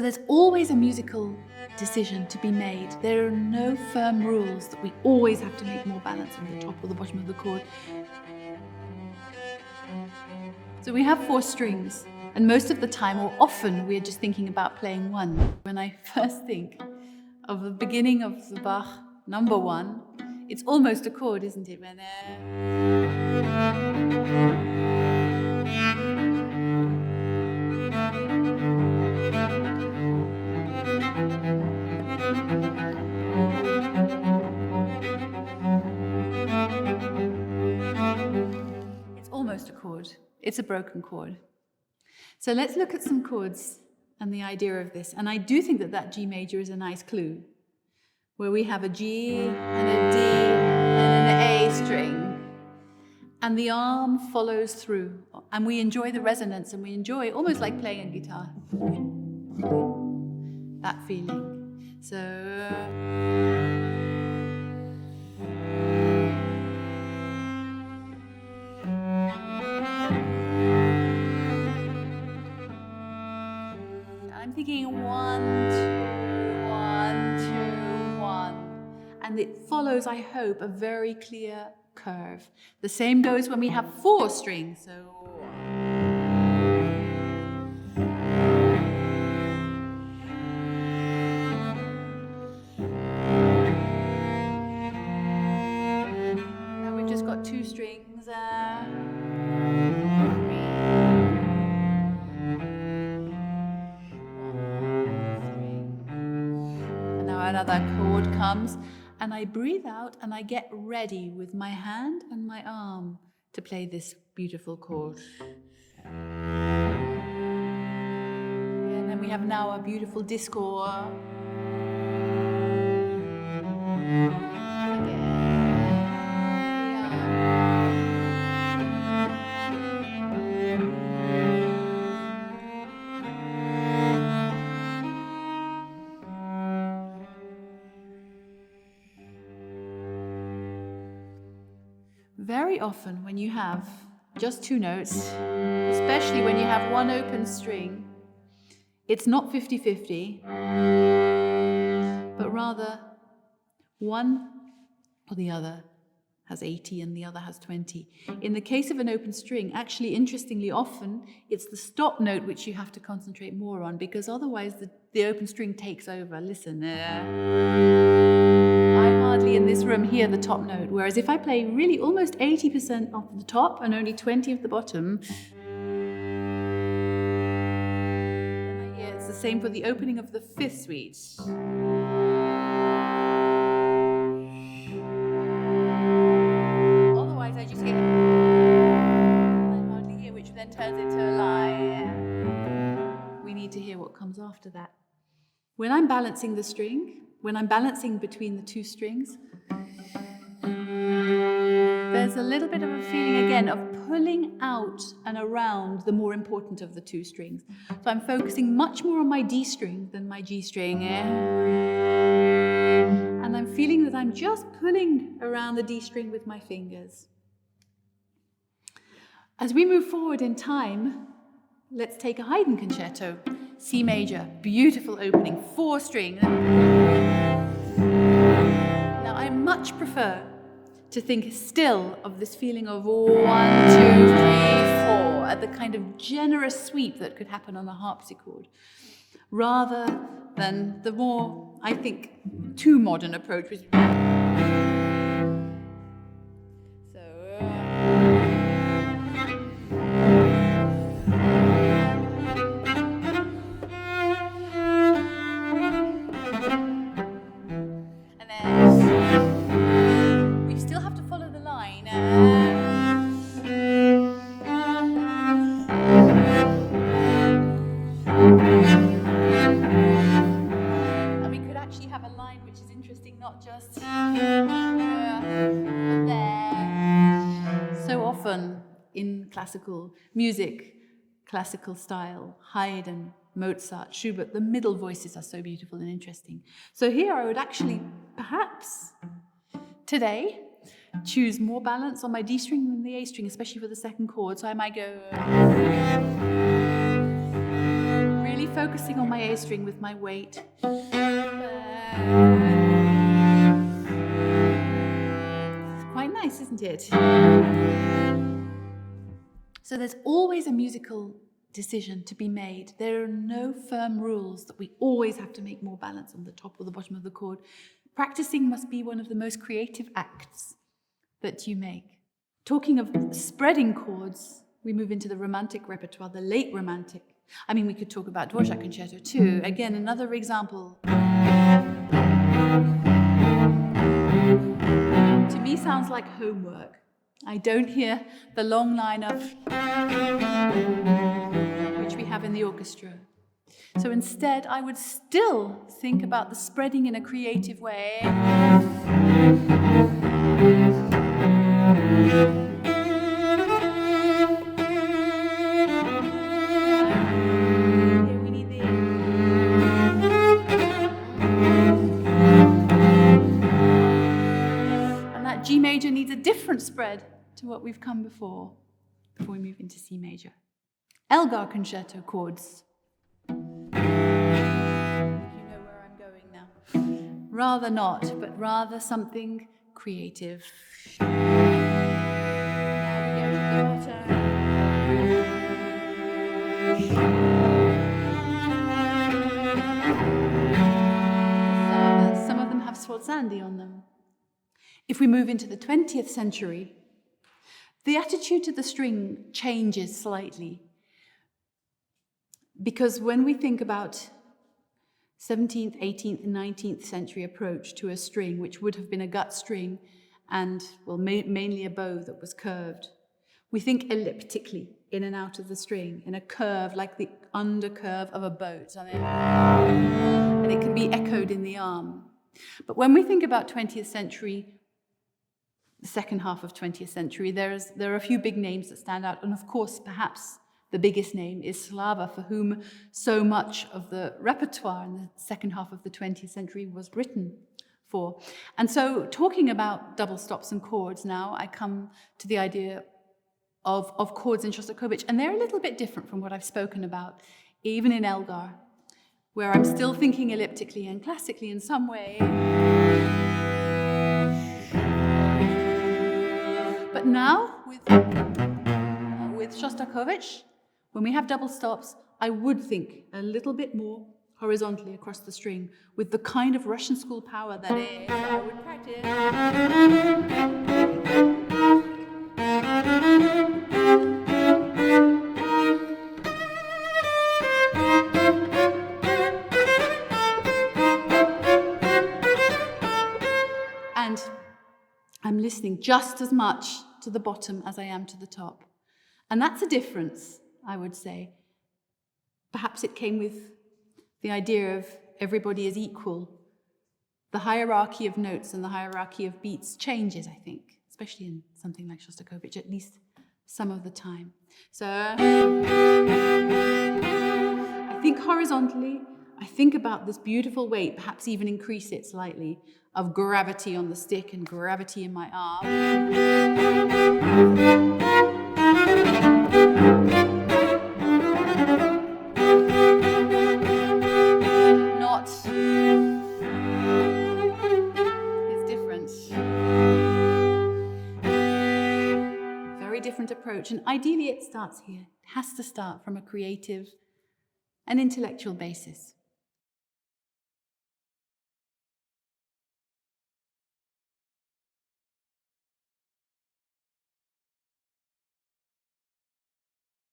There's always a musical decision to be made. There are no firm rules that we always have to make more balance in the top or the bottom of the chord. So we have 4 strings, and most of the time, or often, we're just thinking about playing one. When I first think of the beginning of the Bach number 1, it's almost a chord, isn't it? When it's almost a chord. It's a broken chord. So let's look at some chords and the idea of this. And I do think that that G major is a nice clue, where we have a G and a D and an A string, and the arm follows through, and we enjoy the resonance, and we enjoy almost like playing a guitar, that feeling. So I'm thinking 1, 2, 1, 2, 1, and it follows, I hope, a very clear curve. The same goes when we have 4 strings. So now we've just got 2 strings. Another chord comes, and I breathe out and I get ready with my hand and my arm to play this beautiful chord. And then we have now a beautiful discord. Very often when you have just 2 notes, especially when you have 1 open string, it's not 50-50, but rather one or the other has 80 and the other has 20. In the case of an open string, actually, interestingly, often it's the stop note which you have to concentrate more on, because otherwise the open string takes over. Listen, I hardly in this room hear the top note, whereas if I play really almost 80% of the top and only 20 of the bottom, then I hear it's the same for the opening of the 5th suite. Otherwise I just hear, I hardly hear, which then turns into a lie. We need to hear what comes after that. When I'm balancing the string, when I'm balancing between the 2 strings, there's a little bit of a feeling again of pulling out and around the more important of the 2 strings. So I'm focusing much more on my D string than my G string. And I'm feeling that I'm just pulling around the D string with my fingers. As we move forward in time, let's take a Haydn concerto. C major, beautiful opening, 4 strings. Now I much prefer to think still of this feeling of 1, 2, 3, 4 at the kind of generous sweep that could happen on a harpsichord, rather than the more, I think, too modern approach, which classical music, classical style, Haydn, Mozart, Schubert, the middle voices are so beautiful and interesting. So here I would actually, perhaps, today, choose more balance on my D string than the A string, especially for the second chord. So I might go really focusing on my A string with my weight. It's quite nice, isn't it? So there's always a musical decision to be made. There are no firm rules that we always have to make more balance on the top or the bottom of the chord. Practicing must be one of the most creative acts that you make. Talking of spreading chords, we move into the romantic repertoire, the late romantic. I mean, we could talk about Dvorak concerto too. Again, another example. To me, sounds like homework. I don't hear the long line of which we have in the orchestra. So instead, I would still think about the spreading in a creative way. Here we need the... And that G major needs a different spread to what we've come before we move into C major. Elgar concerto chords. You know where I'm going now. Rather not, but rather something creative. Now we go to the bottom. Some of them have sforzandi on them. If we move into the 20th century, the attitude to the string changes slightly. Because when we think about 17th, 18th, and 19th century approach to a string, which would have been a gut string and, well, mainly a bow that was curved, we think elliptically in and out of the string, in a curve like the undercurve of a boat. And it can be echoed in the arm. But when we think about 20th century, the second half of 20th century, there are a few big names that stand out. And of course, perhaps the biggest name is Slava, for whom so much of the repertoire in the second half of the 20th century was written for. And so talking about double stops and chords now, I come to the idea of chords in Shostakovich. And they're a little bit different from what I've spoken about, even in Elgar, where I'm still thinking elliptically and classically in some way. But now, with Shostakovich, when we have double stops, I would think a little bit more horizontally across the string with the kind of Russian school power that is. I would practice. And I'm listening just as much to the bottom as I am to the top. And that's a difference, I would say. Perhaps it came with the idea of everybody is equal. The hierarchy of notes and the hierarchy of beats changes, I think, especially in something like Shostakovich, at least some of the time. So I think horizontally, I think about this beautiful weight, perhaps even increase it slightly, of gravity on the stick and gravity in my arm. Not. It's different. Very different approach. And ideally it starts here. It has to start from a creative and intellectual basis.